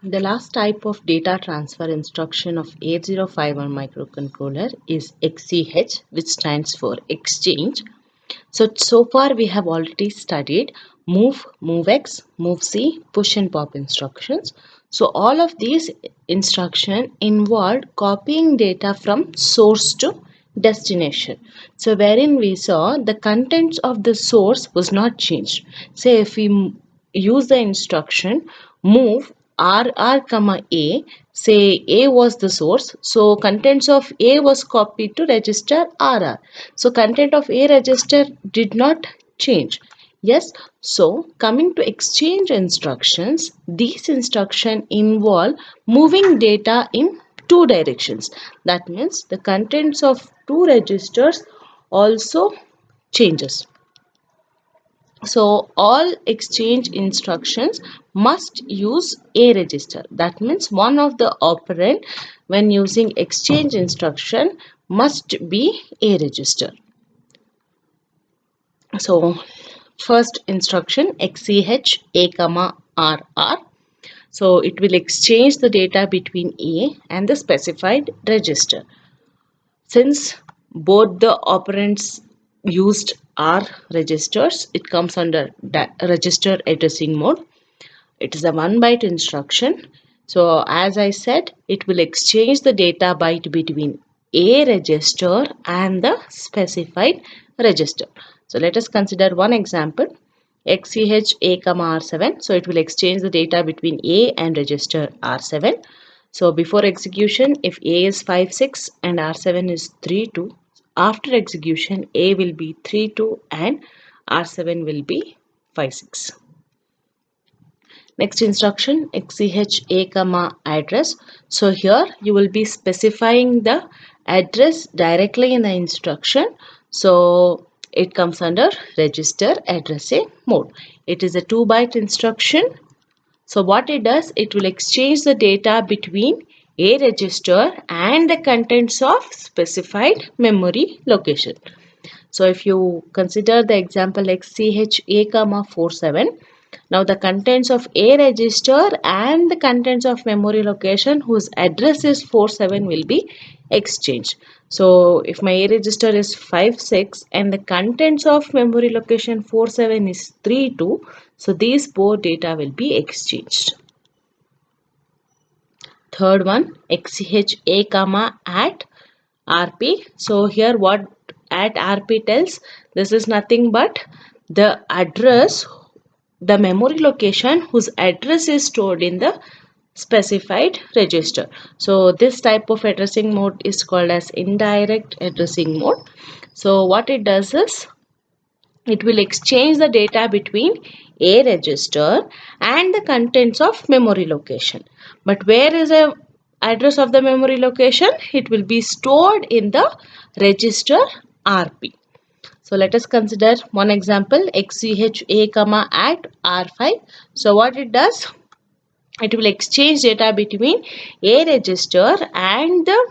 The last type of data transfer instruction of 8051 microcontroller is XCH, which stands for exchange. So far we have already studied move, movex, movec, push and pop instructions. So all of these instructions involved copying data from source to destination. So wherein we saw the contents of the source was not changed. Say if we use the instruction move RR comma A, say A was the source, so contents of A was copied to register RR. So content of A register did not change. Yes, so coming to exchange instructions, these instructions involve moving data in two directions. That means the contents of two registers also changes. So all exchange instructions must use A register. That means one of the operand when using exchange instruction must be A register. So first instruction XCH A comma RR. So it will exchange the data between A and the specified register. Since both the operands used are registers, it comes under register addressing mode. It is a 1 byte instruction. So as I said, it will exchange the data byte between A register and the specified register. So let us consider one example. XCH A comma R7. So it will exchange the data between A and register R7. So before execution, if A is 56 and R7 is 32, after execution A will be 32 and R7 will be 56. Next instruction XCH A comma address. So here you will be specifying the address directly in the instruction. So it comes under register addressing mode. It is a 2-byte instruction. So what it does, it will exchange the data between A register and the contents of specified memory location. So if you consider the example XCH A comma 47, now the contents of A register and the contents of memory location whose address is 47 will be exchanged. So if my A register is 56 and the contents of memory location 47 is 32, so these both data will be exchanged. Third one, XCH A comma at RP. So here what at RP tells, this is nothing but the address, the memory location whose address is stored in the specified register. So this type of addressing mode is called as indirect addressing mode. So what it does is it will exchange the data between A register and the contents of memory location. But where is the address of the memory location? It will be stored in the register RP. So let us consider one example XCH A comma at R5. So what it does? It will exchange data between A register and the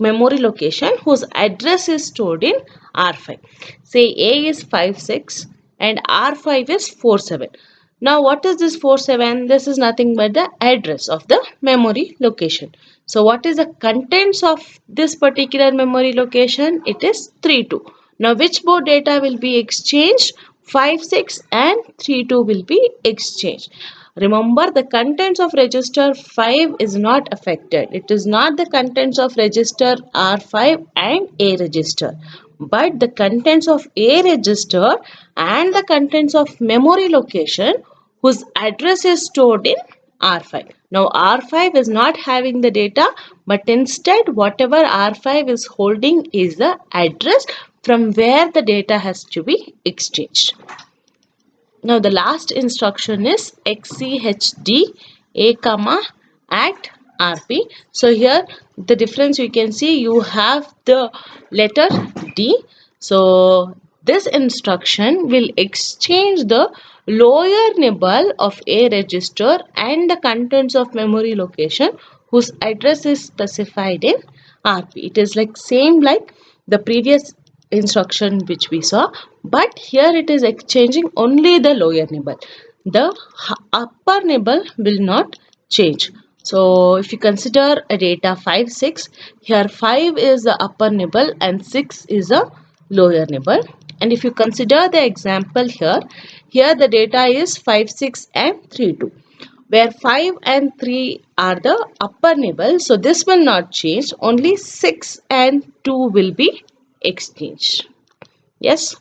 memory location whose address is stored in R5. Say A is 56 and R5 is 47. Now what is this 47? This is nothing but the address of the memory location. So what is the contents of this particular memory location? It is 32. Now which both data will be exchanged? 56 and 32 will be exchanged. Remember, the contents of register 5 is not affected. It is not the contents of register R5 and A register, but the contents of A register and the contents of memory location whose address is stored in R5. Now R5 is not having the data, but instead whatever R5 is holding is the address from where the data has to be exchanged. Now the last instruction is XCHD A comma at RP. So here the difference you can see, you have the letter D. So this instruction will exchange the lower nibble of A register and the contents of memory location whose address is specified in RP. It is like same like the previous instruction which we saw, but here it is exchanging only the lower nibble. The upper nibble will not change. So if you consider a data 5, 6, here 5 is the upper nibble and 6 is a lower nibble. And if you consider the example here the data is 5, 6 and 3, 2. Where 5 and 3 are the upper nibble, so this will not change, only 6 and 2 will be exchanged. Yes.